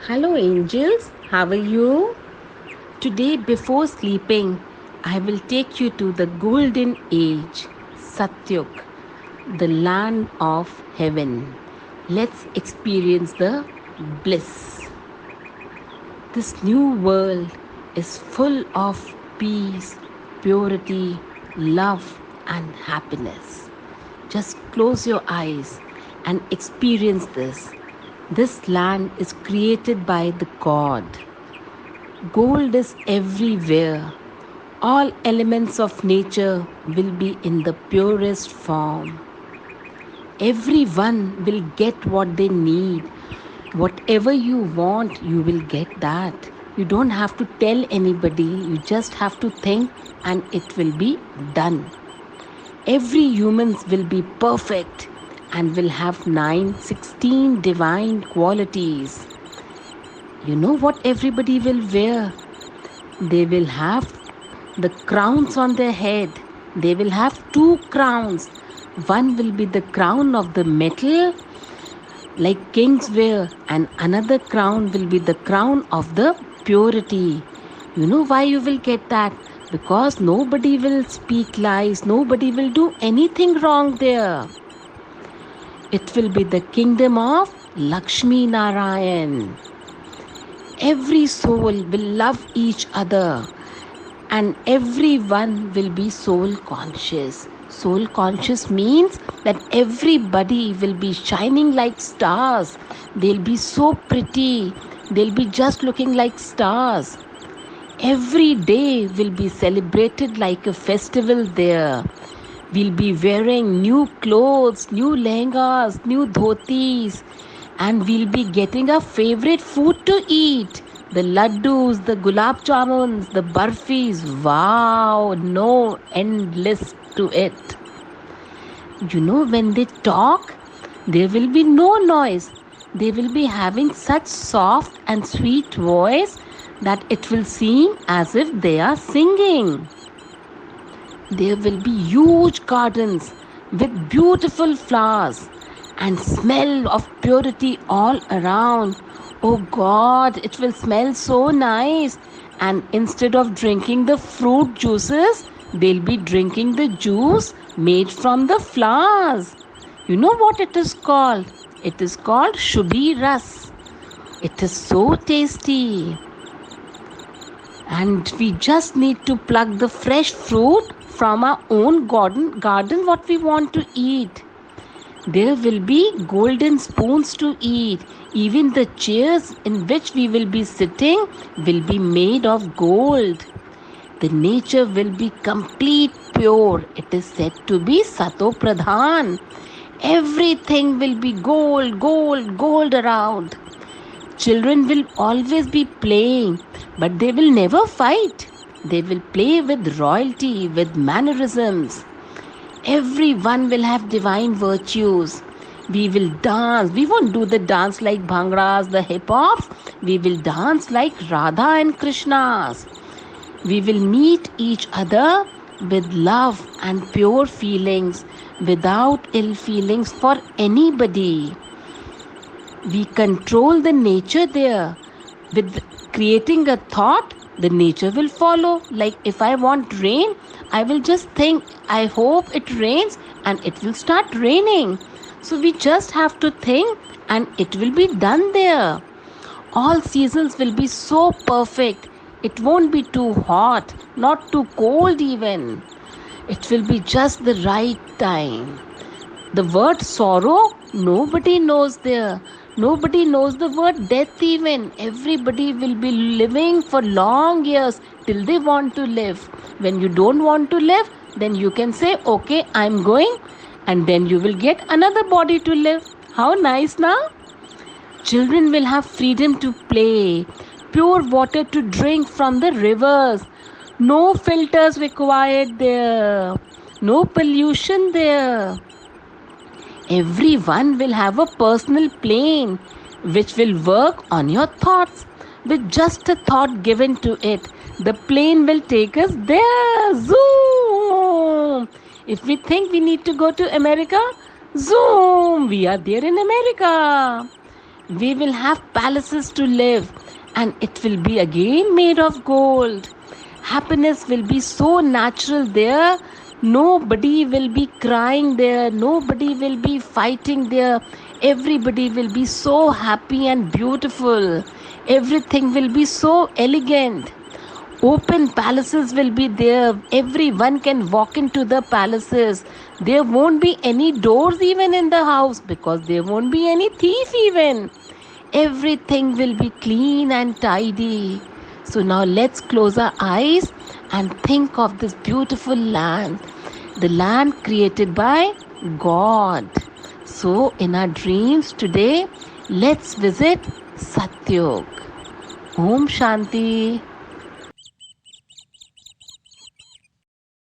Hello, angels. How are you? Today, before sleeping, I will take you to the golden age, Satyuk, the land of heaven. Let's experience the bliss. This new world is full of peace, purity, love, and happiness. Just close your eyes and experience this. This land is created by the God. Gold is everywhere. All elements of nature will be in the purest form. Everyone will get what they need. Whatever you want, you will get that. You don't have to tell anybody, you just have to think and it will be done. Every humans will be perfect and will have 16 divine qualities. You know what everybody will wear? They will have the crowns on their head. They will have two crowns. One will be the crown of the metal, like kings wear, and another crown will be the crown of the purity. You know why you will get that? Because nobody will speak lies, nobody will do anything wrong there. It will be the kingdom of Lakshmi Narayan. Every soul will love each other and everyone will be soul conscious. Soul conscious means that everybody will be shining like stars. They'll be so pretty. They'll be just looking like stars. Every day will be celebrated like a festival there. We'll be wearing new clothes, new lehengas, new dhotis, and we'll be getting our favorite food to eat. The laddus, the gulab jamuns, the barfis. Wow, no endless to it. You know, when they talk, there will be no noise. They will be having such soft and sweet voice that it will seem as if they are singing. There will be huge gardens with beautiful flowers and smell of purity all around. Oh God, it will smell so nice. And instead of drinking the fruit juices, they'll be drinking the juice made from the flowers. You know what it is called? It is called Shubhi Ras. It is so tasty. And we just need to pluck the fresh fruit from our own garden what we want to eat. There will be golden spoons to eat. Even the chairs in which we will be sitting will be made of gold. The nature will be complete pure. It is said to be Sato Pradhan. Everything will be gold, gold, gold around. Children will always be playing, but they will never fight. They will play with royalty, with mannerisms. Everyone will have divine virtues. We will dance. We won't do the dance like Bhangras, the hip hops. We will dance like Radha and Krishnas. We will meet each other with love and pure feelings, without ill feelings for anybody. We control the nature there. With creating a thought, the nature will follow. Like if I want rain, I will just think, I hope it rains, and it will start raining. So we just have to think and it will be done there. All seasons will be so perfect. It won't be too hot, not too cold even. It will be just the right time. The word sorrow, nobody knows there. Nobody knows the word death even. Everybody will be living for long years till they want to live. When you don't want to live, then you can say, okay, I'm going, and then you will get another body to live. How nice now? Children will have freedom to play, pure water to drink from the rivers. No filters required there. No pollution there. Everyone will have a personal plane which will work on your thoughts. With just a thought given to it, the plane will take us there. Zoom! If we think we need to go to America, zoom! We are there in America. We will have palaces to live, and it will be again made of gold. Happiness will be so natural there. Nobody will be crying there. Nobody will be fighting there. Everybody will be so happy and beautiful. Everything will be so elegant. Open palaces will be there. Everyone can walk into the palaces. There won't be any doors even in the house because there won't be any thief even. Everything will be clean and tidy. So now let's close our eyes and think of this beautiful land, the land created by God. So in our dreams today, let's visit Satyog. Om Shanti.